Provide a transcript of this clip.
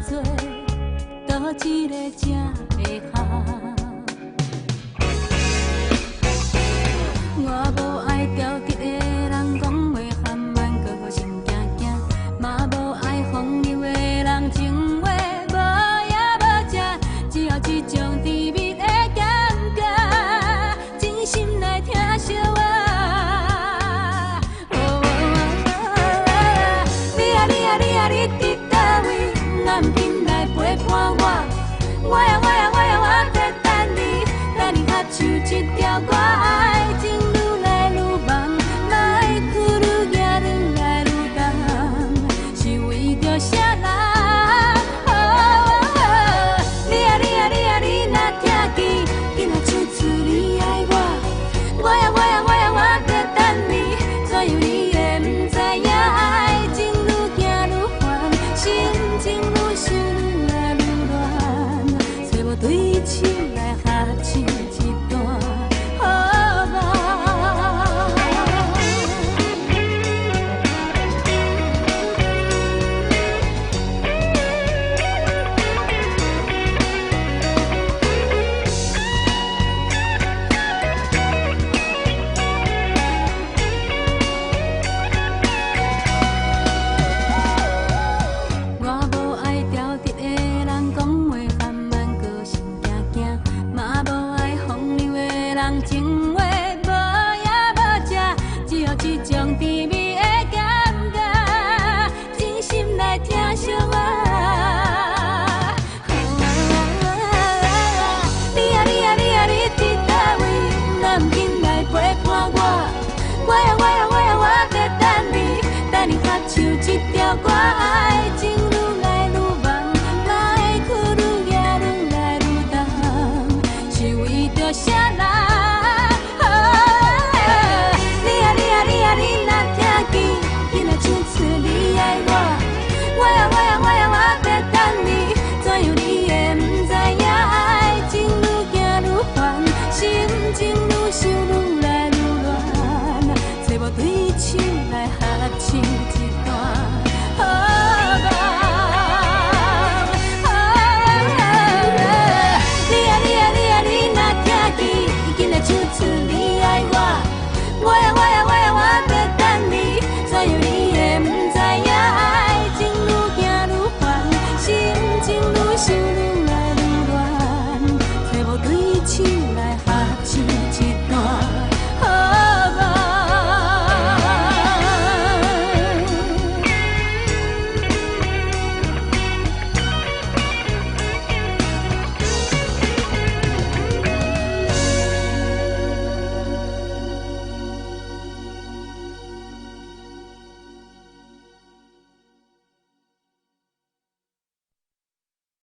做，倒一个才会合？我无爱挑剔的人讲话含慢，搁好心惊惊，嘛无爱风流的人情话无影无只，只有一种甜蜜的感觉，真心来听惜我。你伫倒位？暗紧来陪伴我。我在等你，等你合唱一条歌，爱情愈来愈梦，爱去愈行愈来愈重，是为着啥人？你若听见，紧来唱出你爱我。我在等你，怎样你会不知影？爱情愈行愈烦，心情愈想愈来愈乱，找无对手来合唱一段好梦。我无爱挑剔的人讲话含慢，搁心惊惊，嘛无爱风流的人情话无影无只，只有一种甜蜜的感觉，真心来听惜我。你伫倒位？暗紧来陪伴我。我在等你，等你合唱一条歌，爱情愈来愈梦，爱去愈行愈来愈重，是为着啥人？你若听见，紧来唱出你爱我。我在等你，怎样你会不知影？爱情愈行愈烦，心情愈想愈来愈乱，找无对手来合唱。